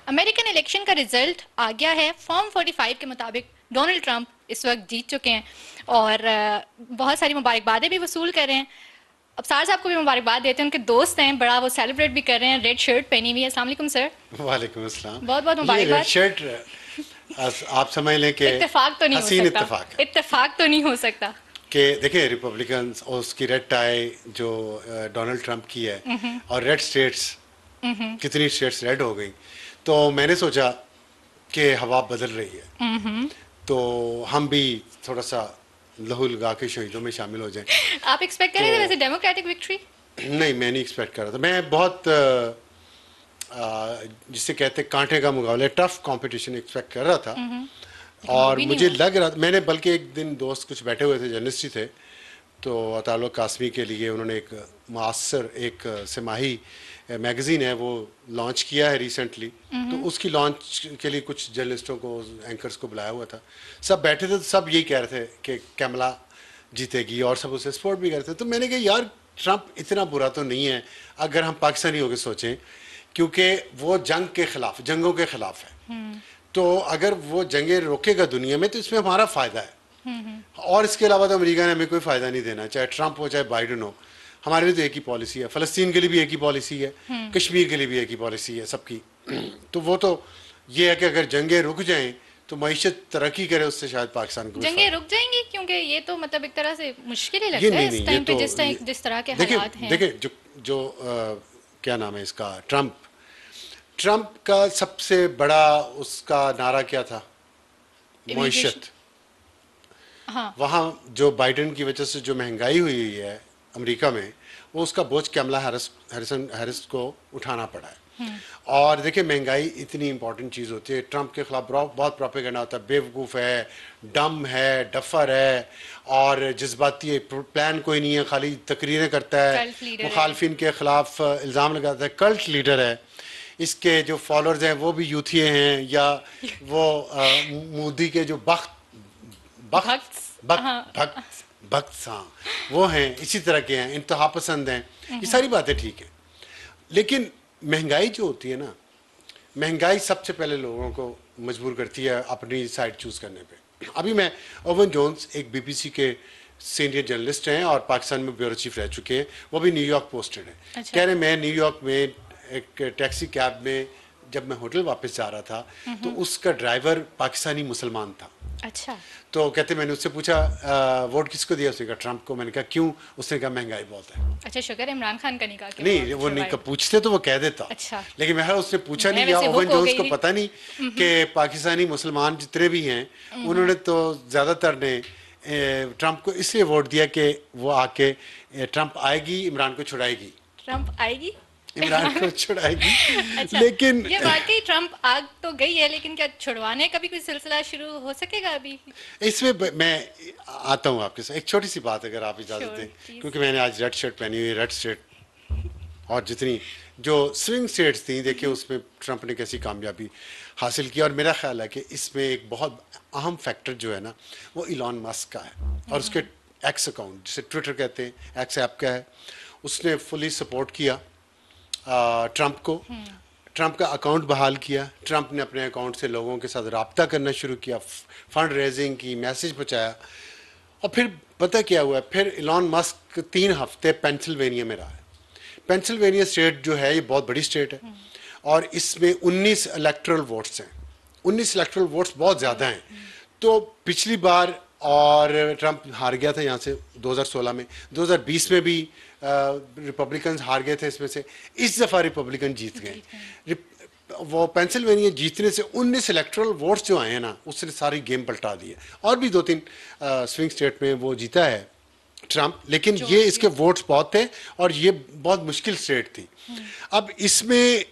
American election का result आ गया है। फॉर्म 45 के मुताबिक डोनाल्ड ट्रंप इस वक्त जीत चुके हैं और बहुत सारी मुबारकबादें भी वसूल कर रहे हैं। अबसार साहब को भी मुबारकबाद देते हैं, उनके दोस्त हैं, बड़ा वो सेलिब्रेट भी कर रहे हैं। रेड शर्ट पहनी हुई है। अस्सलाम वालेकुम सर। वालेकुम अस्सलाम। बहुत बहुत ये रेड मुबारकबाद। शर्ट आप समझ लें कि इत्तेफाक तो नहीं हो हसीन सकता, इत्तेफाक है इत्तेफाक तो नहीं हो सकता कि देखिए रिपब्लिकन्स और उसकी रेड टाई जो डोनाल्ड ट्रंप की है और रेड स्टेट्स, कितनी स्टेट्स रेड हो गई, तो मैंने सोचा कि हवा बदल रही है तो हम भी थोड़ा सा लहू लगा के शहीदों में शामिल हो जाएं। आप एक्सपेक्ट कर रहे थे तो वैसे डेमोक्रेटिक विक्ट्री? नहीं, मैं नहीं एक्सपेक्ट कर रहा था। मैं बहुत जिसे कहते हैं कांटे का मुकाबला, टफ कंपटीशन एक्सपेक्ट कर रहा था। और मुझे लग रहा, मैंने बल्कि एक दिन दोस्त कुछ बैठे हुए थे, जर्नलिस्ट ही थे, तो अतालो कासमी के लिए उन्होंने एक मुआसर एक सिमाही मैगज़ीन है वो लॉन्च किया है रिसेंटली, तो उसकी लॉन्च के लिए कुछ जर्नलिस्टों को, एंकर्स को बुलाया हुआ था। सब बैठे थे तो सब यही कह रहे थे कि कैमला जीतेगी और सब उसे सपोर्ट भी कर रहे थे। तो मैंने कहा यार ट्रंप इतना बुरा तो नहीं है अगर हम पाकिस्तानी होकर सोचें, क्योंकि वो जंग के खिलाफ, जंगों के खिलाफ है। तो अगर वो जंगें रोकेगा दुनिया में तो इसमें हमारा फ़ायदा है। और इसके अलावा तो अमेरिका ने हमें कोई फ़ायदा नहीं देना, चाहे ट्रंप हो चाहे बाइडन हो। हमारे लिए तो एक ही पॉलिसी है, फ़लस्तीन के लिए भी एक ही पॉलिसी है, कश्मीर के लिए भी एक ही पॉलिसी है सबकी। तो वो तो ये है कि अगर जंगें रुक जाएं तो मईशत तरक्की करे, उससे शायद पाकिस्तान को जंगें रुक जाएंगी, क्योंकि ये तो मतलब एक तरह से मुश्किल ही ये लगता है नहीं, इस टाइम पे, तो जिस तरह के देखिए हालात हैं। देखिए जो क्या नाम है इसका, ट्रंप का सबसे बड़ा उसका नारा क्या था? मईशत। हाँ। वहाँ जो बाइडेन की वजह से जो महंगाई हुई है अमेरिका में, वो उसका बोझ कैमला हैरिस को उठाना पड़ा है। और देखिए महंगाई इतनी इंपॉर्टेंट चीज़ होती है, ट्रंप के खिलाफ बहुत प्रोपेगेंडा होता है, बेवकूफ़ है, डम है, डफर है और जज्बाती है, प्लान कोई नहीं है, खाली तकरीरें करता है, मुखालफिन के खिलाफ इल्ज़ाम लगाता है, कल्ट लीडर है। इसके जो फॉलोअर्स हैं वो भी यूथिए हैं, या वो मोदी के जो भक्त हाँ वो हैं, इसी तरह के हैं, इंतहा पसंद हैं। ये सारी बातें ठीक हैं, लेकिन महंगाई जो होती है ना, महंगाई सबसे पहले लोगों को मजबूर करती है अपनी साइड चूज़ करने पे। अभी मैं ओवन जोन्स एक बीबीसी के सीनियर जर्नलिस्ट हैं और पाकिस्तान में ब्यूरो चीफ रह चुके हैं, वो भी न्यूयॉर्क पोस्टेड है। अच्छा। कह रहे मैं न्यूयॉर्क में एक टैक्सी कैब में जब मैं होटल वापस जा रहा था तो उसका ड्राइवर पाकिस्तानी मुसलमान था। अच्छा। तो कहते मैंने उससे पूछा वोट किसको दिया? उसने कहा ट्रंप को। मैंने कहा क्यों? उसने कहा महंगाई बहुत है। अच्छा, शुक्र इमरान खान का नहीं कहा कि नहीं, वो नहीं पूछते तो वो कह देता। अच्छा। लेकिन मैं उसने पूछा नहीं, या ओवन जोन्स को पता नहीं कि पाकिस्तानी मुसलमान जितने भी हैं उन्होंने तो ज़्यादातर ने ट्रंप को इसलिए वोट दिया कि वो आके ट्रंप आएगी इमरान को छुड़ाएगी, ट्रंप आएगी इमरान को छुड़ाएगी। अच्छा, लेकिन ये वाकई ट्रंप आग तो गई है, लेकिन क्या छुड़वाने का भी कोई सिलसिला शुरू हो सकेगा अभी? इसमें मैं आता हूँ आपके साथ, एक छोटी सी बात अगर आप इजाज़त दें, क्योंकि मैंने आज रेड शर्ट पहनी हुई है। रेड स्टेट और जितनी जो स्विंग स्टेट्स थी, देखिए उसमें ट्रंप ने कैसी कामयाबी हासिल की। और मेरा ख्याल है कि इसमें एक बहुत अहम फैक्टर जो है ना, वो इलॉन मस्क का है और उसके एक्स अकाउंट, जिसे ट्विटर कहते हैं, एक्स ऐप का है, उसने फुली सपोर्ट किया ट्रंप को। ट्रंप का अकाउंट बहाल किया, ट्रंप ने अपने अकाउंट से लोगों के साथ रब्ता करना शुरू किया, फंड रेजिंग की, मैसेज पहुँचाया। और फिर पता क्या हुआ, फिर इलॉन मस्क 3 हफ्ते पेंसिल्वेनिया में रहा है। पेंसिल्वेनिया स्टेट जो है ये बहुत बड़ी स्टेट है और इसमें 19 इलेक्टोरल वोट्स हैं। 19 इलेक्टोरल वोट्स बहुत ज़्यादा हैं। तो पिछली बार और ट्रंप हार गया था यहाँ से 2016 में, 2020 में भी रिपब्लिकन्स हार गए थे इसमें से। इस दफ़ा रिपब्लिकन जीत गए। वो पेंसिल्वेनिया जीतने से 19 इलेक्टोरल वोट्स जो आए हैं ना, उसने सारी गेम पलटा दी है। और भी 2-3 स्विंग स्टेट में वो जीता है ट्रंप, लेकिन ये इसके वोट्स बहुत थे और ये बहुत मुश्किल स्टेट थी। अब इसमें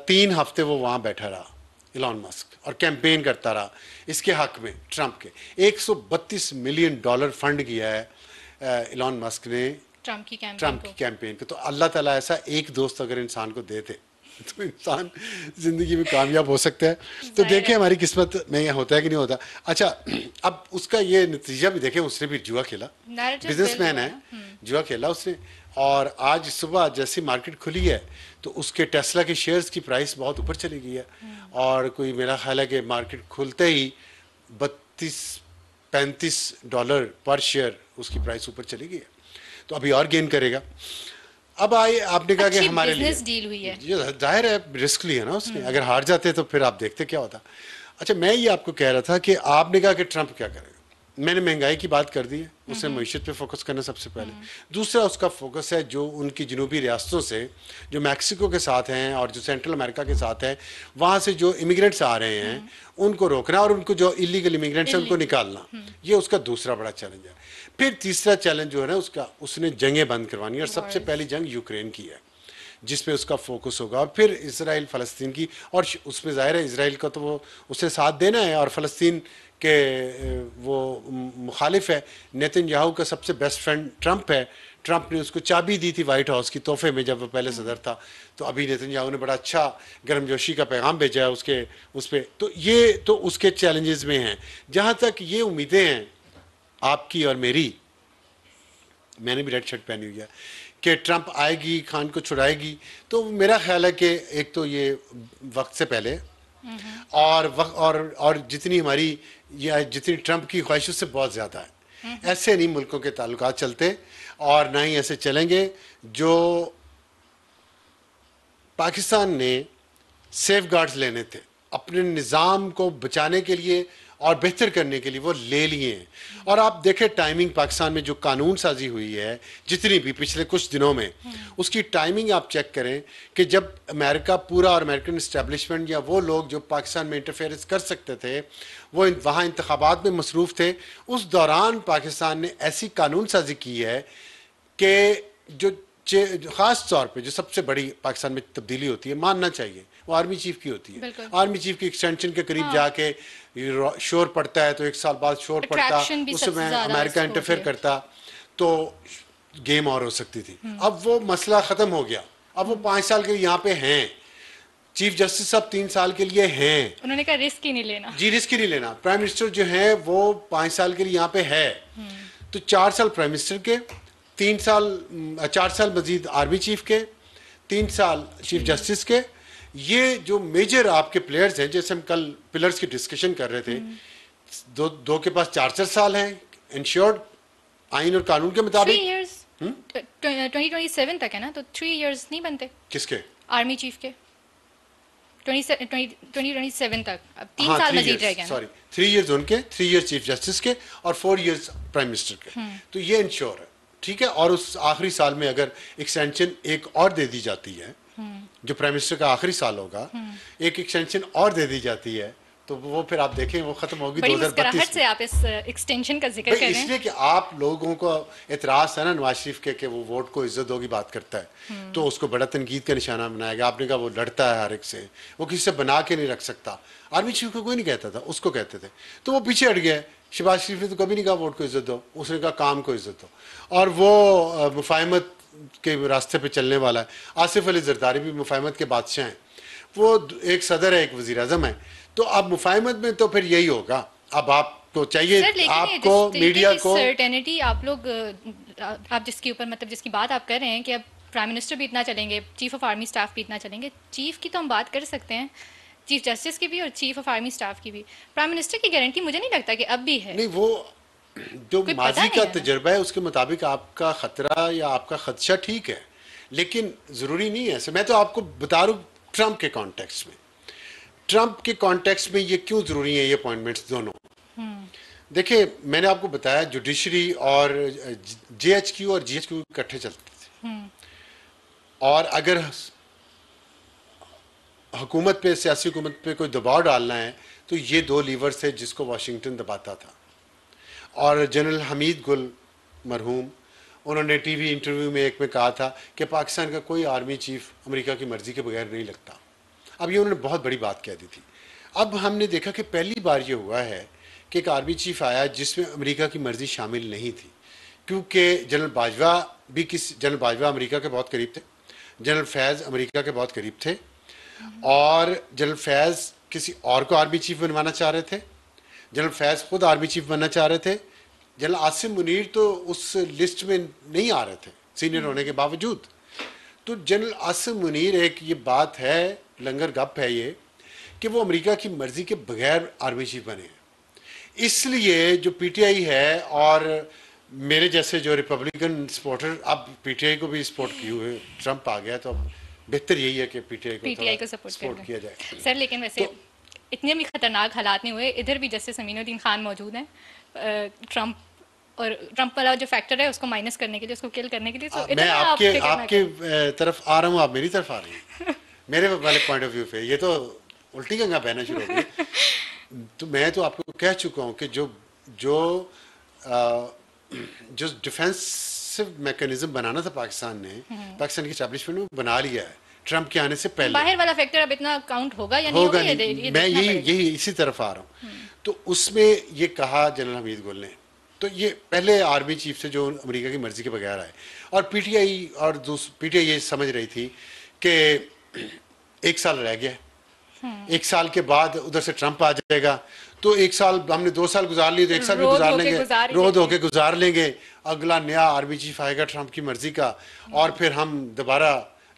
3 हफ्ते वो वहाँ बैठा रहा इलॉन मस्क और कैंपेन करता रहा इसके हक में। ट्रंप के $132 मिलियन फंड किया है इलॉन मस्क ने ट्रंप की कैंपेन को। तो अल्लाह ताला ऐसा एक दोस्त अगर इंसान को दे तो इंसान जिंदगी में कामयाब हो सकता है। तो देखें हमारी किस्मत में होता है कि नहीं होता। अच्छा, अब उसका ये नतीजा भी देखें, उसने भी जुआ खेला, बिजनेसमैन है, जुआ खेला उसने और आज सुबह जैसी मार्केट खुली है तो उसके टेस्ला के शेयर्स की प्राइस बहुत ऊपर चली गई है, और कोई मेरा ख्याल है कि मार्केट खुलते ही 32-35 डॉलर पर शेयर उसकी प्राइस ऊपर चली गई है, तो अभी और गेन करेगा। अब आए, आपने कहा कि अच्छी हमारे लिए बिजनेस डील हुई है। ये जाहिर है रिस्क लिया ना उसने, अगर हार जाते तो फिर आप देखते क्या होता। अच्छा, मैं ये आपको कह रहा था कि आपने कहा कि ट्रंप क्या करेगा। मैंने महंगाई की बात कर दी है, उसने मईशत पे फोकस करना सबसे पहले। दूसरा उसका फोकस है जो उनकी जनूबी रियासतों से, जो मैक्सिको के साथ हैं और जो सेंट्रल अमेरिका के साथ हैं, वहाँ से जो इमिग्रेंट्स आ रहे हैं उनको रोकना, और उनको जो इलीगल इमिग्रेंट्स हैं उनको निकालना। ये उसका दूसरा बड़ा चैलेंज है। फिर तीसरा चैलेंज जो है ना उसका, उसने जंगें बंद करवानी है, और सबसे पहली जंग यूक्रेन की है जिसपे उसका फोकस होगा, और फिर इसराइल फ़लस्तीन की, और उसमें ज़ाहिर है इसराइल का तो वो उसे साथ देना है, और फ़लस्तीन के वो मुखालिफ है। नेतन्याहू का सबसे बेस्ट फ्रेंड ट्रंप है। ट्रंप ने उसको चाबी दी थी वाइट हाउस की तोहफे में जब वो पहले सदर था, तो अभी नेतन्याहू ने बड़ा अच्छा गर्मजोशी का पैगाम भेजा है उसके उस पर। तो ये तो उसके चैलेंजेस में हैं। जहाँ तक ये उम्मीदें हैं आपकी और मेरी, मैंने भी रेड शर्ट पहनी हुई है कि ट्रंप आएगी, खान को छुड़ाएगी, तो मेरा ख्याल है कि एक तो ये वक्त से पहले, और जितनी हमारी या जितनी ट्रंप की ख्वाहिश उससे बहुत ज़्यादा है। ऐसे नहीं मुल्कों के ताल्लुकात चलते, और ना ही ऐसे चलेंगे। जो पाकिस्तान ने सेफ गार्ड्स लेने थे अपने निज़ाम को बचाने के लिए और बेहतर करने के लिए, वो ले लिए हैं। और आप देखें टाइमिंग पाकिस्तान में जो कानून साजी हुई है जितनी भी पिछले कुछ दिनों में, उसकी टाइमिंग आप चेक करें कि जब अमेरिका पूरा और अमेरिकन इस्टेब्लिशमेंट या वो लोग जो पाकिस्तान में इंटरफेरेंस कर सकते थे वो वहाँ इंतखाबात में मसरूफ़ थे, उस दौरान पाकिस्तान ने ऐसी कानून साजी की है कि जो ख़ास तौर पे जो सबसे बड़ी पाकिस्तान में तब्दीली होती है, मानना चाहिए, वो आर्मी चीफ की होती है। आर्मी चीफ की एक्सटेंशन के करीब जाके शोर पड़ता है तो एक साल बाद शोर पड़ता, उस समय अमेरिका इंटरफेयर करता तो गेम और हो सकती थी। अब वो मसला ख़त्म हो गया। अब वो 5 साल के लिए यहाँ पे हैं, चीफ जस्टिस साहब 3 साल के लिए हैं। उन्होंने कहा रिस्क ही नहीं लेना। जी, रिस्क ही नहीं लेना। प्राइम मिनिस्टर जो है वो 5 साल के लिए यहाँ पे है, तो 4 साल प्राइम मिनिस्टर के, 4 साल मजीद आर्मी चीफ के, 3 साल चीफ जस्टिस के। ये जो मेजर आपके प्लेयर्स हैं, जैसे हम कल पिलर्स की डिस्कशन कर रहे थे, दो के पास 4 साल हैं इंश्योर्ड आइन और कानून के मुताबिक। 3 इयर्स 2027 तक है ना, तो 3 इयर्स नहीं बनते किसके? आर्मी चीफ के 2027 तक। अब 3 साल मजीद रह गए। सॉरी, 3 इयर्स उनके, 3 इयर्स चीफ जस्टिस के और 4 इयर्स प्राइम मिनिस्टर के। तो ये इंश्योर है, ठीक है। और उस आखिरी साल में अगर एक्सटेंशन एक और दे दी जाती है, जो प्राइम मिनिस्टर का आखिरी साल होगा, एक एक्सटेंशन और दे दी जाती है, तो वो फिर आप देखें वो खत्म होगी 2032 से। आप इस एक्सटेंशन का जिक्र कर रहे हैं इसलिए कि आप लोगों को एतराज़ है ना नवाज शरीफ के कि वो वोट को इज्जत दो की बात करता है, तो उसको बड़ा तनकीद का निशाना बनाएगा। आपने कहा वो लड़ता है हर एक से, वो किसी से बना के नहीं रख सकता। आर्मी चीफ को कोई नहीं कहता था, उसको कहते थे, तो वो पीछे हट गया। शहबाज शरीफ ने तो कभी नहीं कहा वोट को इज्जत दो, उसने कहा काम को इज्जत दो, और वो मुफाहमत के रास्ते पे चलने वाला है। आसिफ अली जरदारी भी मुफाहमत के बादशाह हैं, वो एक सदर है, एक वज़ीर आज़म है, तो अब मुफाहमत में तो फिर यही होगा। अब आपको चाहिए, आपको मीडिया को सर्टेनिटी, आप लोग आप जिसके ऊपर मतलब जिसकी बात आप कर रहे हैं कि अब प्राइम मिनिस्टर भी इतना चलेंगे, चीफ ऑफ आर्मी स्टाफ भी इतना चलेंगे। चीफ की तो हम बात कर सकते हैं, चीफ जस्टिस की भी और चीफ ऑफ आर्मी स्टाफ की भी। प्राइम मिनिस्टर की गारंटी मुझे नहीं लगता कि अब भी है। नहीं, वो जो माजी का तजर्बा है उसके मुताबिक आपका खतरा या आपका खदशा ठीक है, लेकिन ज़रूरी नहीं है ऐसे। मैं तो आपको बता रहा हूँ ट्रंप के कॉन्टेक्स्ट में, ट्रंप के कॉन्टेक्स्ट में ये क्यों ज़रूरी है ये अपॉइंटमेंट्स दोनों। देखिए, मैंने आपको बताया जुडिशरी और जेएचक्यू और जीएचक्यू इकट्ठे चलते थे, और अगर हुकूमत पे, सियासी हुकूमत पे कोई दबाव डालना है तो ये 2 लीवर थे जिसको वाशिंगटन दबाता था। और जनरल हमीद गुल मरहूम, उन्होंने टीवी इंटरव्यू में एक में कहा था कि पाकिस्तान का कोई आर्मी चीफ अमेरिका की मर्ज़ी के बगैर नहीं लगता। अब ये उन्होंने बहुत बड़ी बात कह दी थी। अब हमने देखा कि पहली बार ये हुआ है कि एक आर्मी चीफ आया जिसमें अमेरिका की मर्ज़ी शामिल नहीं थी, क्योंकि जनरल बाजवा अमेरिका के बहुत करीब थे, जनरल फैज़ अमेरिका के बहुत करीब थे, और जनरल फैज़ किसी और को आर्मी चीफ बनवाना चाह रहे थे, जनरल फैज़ खुद आर्मी चीफ बनना चाह रहे थे, जनरल आसिम मुनीर तो उस लिस्ट में नहीं आ रहे थे सीनियर होने के बावजूद। तो जनरल आसिम मुनीर, एक ये बात है, लंगर गप है ये, कि वो अमेरिका की मर्जी के बगैर आर्मी चीफ बने हैं। इसलिए जो पीटीआई है और मेरे जैसे जो रिपब्लिकन सपोर्टर अब पीटीआई को भी सपोर्ट किए हुए, ट्रंप आ गया तो अब बेहतर यही है कि पीटीआई को सपोर्ट किया जाए। सर लेकिन वैसे इतने भी खतरनाक हालात नहीं हुए, इधर भी जस्टिस अमीनुद्दीन खान मौजूद हैं, ट्रंप और ट्रंप वाला जो फैक्टर है उसको माइनस करने के लिए, उसको किल करने के लिए। तो मैं आपके तरफ आ रहा हूँ, आप मेरी तरफ आ रही हैं मेरे वाले पॉइंट ऑफ व्यू पे। ये तो उल्टी गंगा बहना शुरू हो गई। तो मैं तो आपको कह चुका हूँ कि जो जो जो डिफेंसिव मैकेनिज्म बनाना था पाकिस्तान ने, पाकिस्तान की एस्टैब्लिशमेंट में बना लिया है ट्रंप के आने से पहले। बाहर वाला फैक्टर अब इतना काउंट होगा या नहीं होगा नहीं, मैं यही इसी तरफ आ रहा हूँ। तो उसमें ये कहा जनरल हमीद गुल ने, तो ये पहले आर्मी चीफ से जो अमेरिका की मर्जी के बगैर आए, और पीटीआई पीटीआई ये समझ रही थी कि 1 साल रह गया, 1 साल के बाद उधर से ट्रंप आ जाएगा, तो 1 साल हमने 2 साल गुजार लिए, तो 1 साल भी गुजार लेंगे, रोज होके गुजार लेंगे, अगला नया आर्मी चीफ आएगा ट्रंप की मर्जी का, और फिर हम दोबारा,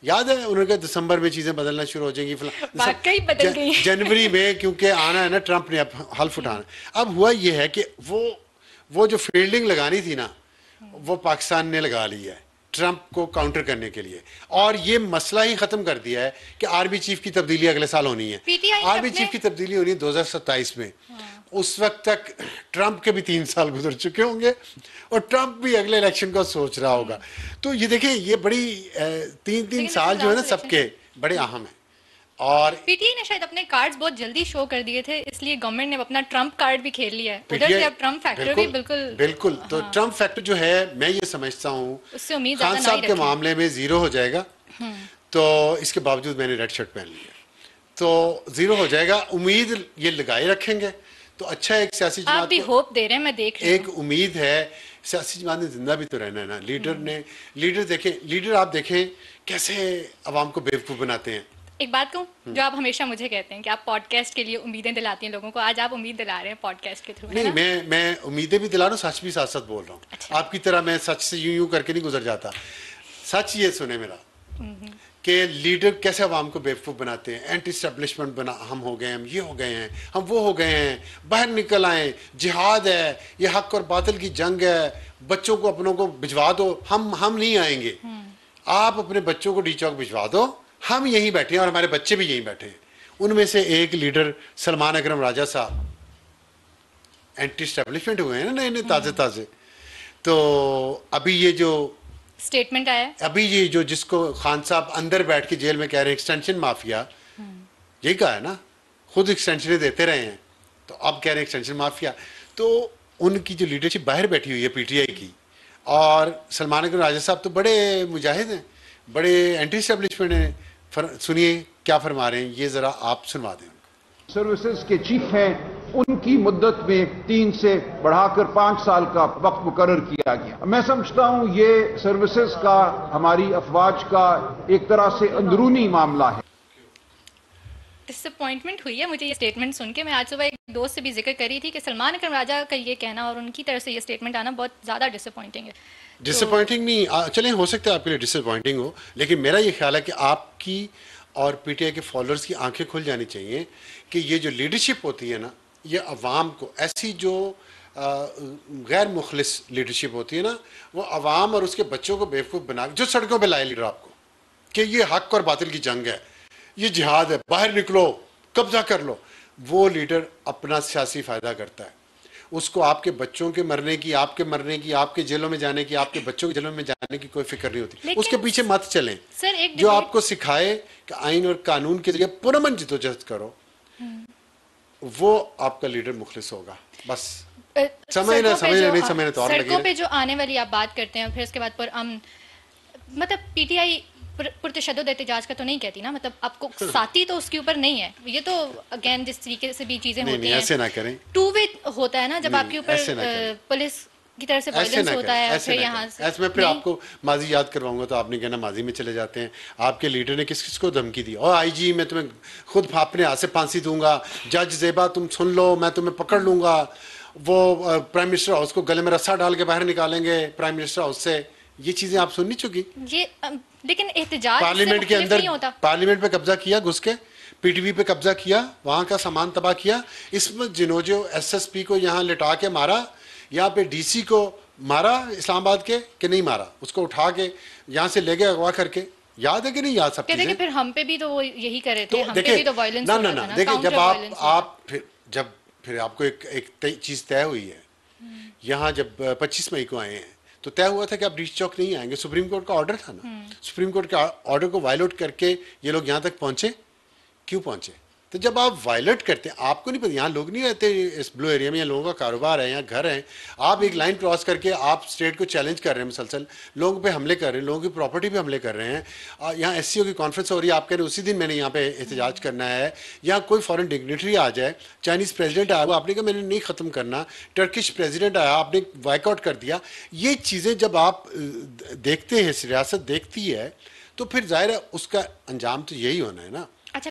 याद है उन्होंने कहा दिसंबर में चीजें बदलना शुरू हो जाएंगी, जनवरी में, क्योंकि आना है ना ट्रंप ने, अब हल्फ उठाना। अब हुआ ये है कि वो जो फील्डिंग लगानी थी ना, वो पाकिस्तान ने लगा ली है ट्रंप को काउंटर करने के लिए, और ये मसला ही खत्म कर दिया है कि आर्मी चीफ की तब्दीली अगले साल होनी है। आर्मी चीफ की तब्दीली होनी है 2027 में। उस वक्त तक ट्रंप के भी 3 साल गुजर चुके होंगे और ट्रंप भी अगले इलेक्शन का सोच रहा होगा। तो ये देखें, ये बड़ी 3-3 साल जो है ना सबके बड़े अहम है। और पीटीआई ने शायद अपने कार्ड्स बहुत जल्दी शो कर दिए थे, इसलिए गवर्नमेंट ने अपना ट्रंप कार्ड भी खेल लिया है। उधर से अब ट्रंप फैक्टर भी बिल्कुल तो ट्रंप फैक्टर जो है, मैं ये समझता हूँ उससे उम्मीद खान साहब के मामले में 0 हो जाएगा। तो इसके बावजूद मैंने रेड शर्ट पहन लिया, तो 0 हो जाएगा। उम्मीद ये लगाए रखेंगे तो अच्छा है। एक सियासी जमात आप भी होप दे रहे हैं, मैं देख रही हूं। एक उम्मीद है, सियासी जमात ने जिंदा भी तो रहना है ना। लीडर आप देखें कैसे अवाम को बेवकूफ बनाते हैं। एक बात कहूँ, जो आप हमेशा मुझे कहते हैं कि आप पॉडकास्ट के लिए उम्मीदें दिलाती हैं लोगों को, आज आप उम्मीद दिला रहे हैं पॉडकास्ट के थ्रू। नहीं, मैं उम्मीदें भी दिला रहा हूँ, सच भी साथ साथ बोल रहा हूँ। अच्छा। आपकी तरह मैं सच से यूं करके नहीं गुजर जाता। सच ये सुने मेरा कि लीडर कैसे अवाम को बेवकूफ़ बनाते हैं। एंटी स्टैब्लिशमेंट बना, हम हो गए, हम ये हो गए हैं, हम वो हो गए हैं, बाहर निकल आए, जिहाद है, ये हक और बातिल की जंग है, बच्चों को अपनों को भिजवा दो, हम नहीं आएंगे, आप अपने बच्चों को डी चौक भिजवा दो, हम यहीं बैठे हैं और हमारे बच्चे भी यहीं बैठे हैं। उनमें से एक लीडर सलमान अकरम राजा साहब एंटी स्टैब्लिशमेंट हुए हैं ना, नए ताजे। तो अभी ये जो स्टेटमेंट आया, अभी ये जो जिसको खान साहब अंदर बैठ के जेल में कह रहे हैं एक्सटेंशन माफिया, यही कहा है ना, खुद एक्सटेंशन देते रहे हैं, तो अब कह रहे हैं एक्सटेंशन माफिया। तो उनकी जो लीडरशिप बाहर बैठी हुई है पीटीआई की, और सलमान अकरम राजा साहब तो बड़े मुजाहिद हैं, बड़े एंटी स्टैब्लिशमेंट हैं। सुनिए क्या फरमा रहे हैं, ये जरा आप सुनवा दें। सर्विसेज के चीफ हैं, उनकी मुद्दत में 3 से बढ़ाकर 5 साल का वक्त मुकर्रर किया गया। मैं समझता हूं ये सर्विसेज का, हमारी अफवाज का एक तरह से अंदरूनी मामला है। डिसअपॉइंटमेंट हुई है मुझे ये स्टेटमेंट सुन के। मैं आज सुबह एक दोस्त से भी जिक्र कर रही थी कि सलमान अकरम राजा का ये कहना और उनकी तरफ से ये स्टेटमेंट आना बहुत ज़्यादा डिसअपॉइंटिंग है। डिसअपॉइंटिंग नहीं, चलें हो सकता है आपके लिए डिसअपॉइंटिंग हो, लेकिन मेरा ये ख्याल है कि आपकी और पीटीआई के फॉलोअर्स की आंखें खुल जानी चाहिए कि ये जो लीडरशिप होती है ना, ये अवाम को, ऐसी जो गैर मुखलिस लीडरशिप होती है ना, वो अवाम और उसके बच्चों को बेवकूफ़ बना, जो सड़कों पे लाए लीडर आपको कि ये हक और बातिल की जंग है, ये जिहाद है, बाहर निकलो, कब्जा कर लो, वो लीडर अपना सियासी फ़ायदा करता है। उसको आपके बच्चों के मरने की, आपके मरने की, आपके जेलों में जाने की, आपके बच्चों के जेलों में जाने की कोई फिक्र नहीं होती। उसके पीछे मत चलें। जो आपको सिखाए कि आइन और कानून के जरिए पुरअमन जिद्दोजहद करो, वो आपका लीडर मुखलिस होगा। बस समझ नहीं तो सड़कों पे जो आने वाली आप बात करते हैं, फिर उसके बाद मतलब पीटीआई पुरतशद्दुद एहतजाज का तो नहीं कहती ना, मतलब आपको साथी तो उसके ऊपर नहीं है। ये तो अगेन जिस तरीके से भी चीजें होती हैं, ऐसे ना करें, टू वे होता है ना, जब आपके ऊपर पुलिस की तरफ से वायलेंस होता है, फिर यहाँ से ऐसे में फिर आपको माजी याद करवाऊंगा तो आपने कहना माजी में चले जाते हैं। आपके लीडर ने किस किस को धमकी दी, और आईजी मैं तुम्हें खुद अपने हाथ से फांसी दूंगा, जज ज़ेबा तुम सुन लो, मैं तुम्हें पकड़ लूंगा, वो प्राइम मिनिस्टर हाउस को गले में रस्सा डाल के बाहर निकालेंगे प्राइम मिनिस्टर हाउस से, ये चीजें आप सुन नहीं चुकी? ये लेकिन एहतजाज इससे पार्लियामेंट के मुख्तलिफ अंदर नहीं होता। पार्लियामेंट पे कब्जा किया घुस के, पीटीवी पे कब्जा किया, वहां का सामान तबाह किया, इसमें जिनोजो एसएसपी को यहाँ लिटा के मारा, यहाँ पे डीसी को मारा इस्लामाबाद के, कि नहीं मारा, उसको उठा के यहाँ से ले गए अगवा करके, याद है कि नहीं याद सब कहते चीजें? कि फिर हम पे भी तो वो यही कर रहे थे, तो हम पे देखिए भी तो वायलेंस ना हो ना रहा ना था ना, देखिए, जब काउंटर वायलेंस हो आप फिर आपको एक चीज तय हुई है, यहाँ जब 25 मई को आए हैं तो तय हुआ था कि आप ब्रीच चौक नहीं आएंगे, सुप्रीम कोर्ट का ऑर्डर था ना, सुप्रीम कोर्ट के ऑर्डर को वायलेट करके ये लोग यहाँ तक पहुंचे, क्यों पहुंचे? तो जब आप वायलेट करते हैं, आपको नहीं पता, यहाँ लोग नहीं रहते इस ब्लू एरिया में, यहाँ लोगों का कारोबार है, यहाँ घर है, आप एक लाइन क्रॉस करके आप स्टेट को चैलेंज कर रहे हैं, मुसलसल लोगों पे हमले कर रहे हैं, लोगों की प्रॉपर्टी पे हमले कर रहे हैं, यहाँ एससीओ की कॉन्फ्रेंस हो रही है, आप कह रहे हैं उसी दिन मैंने यहाँ पे एहतजाज करना है, यहाँ कोई फॉरेन डिग्नेटरी आ जाए, चाइनीज़ प्रेसिडेंट आया, वो आपने कहा मैंने नहीं ख़त्म करना, टर्किश प्रेसिडेंट आया, आपने वाइकआउट कर दिया। ये चीज़ें जब आप देखते हैं, रियासत देखती है, तो फिर जाहिर है उसका अंजाम तो यही होना है ना।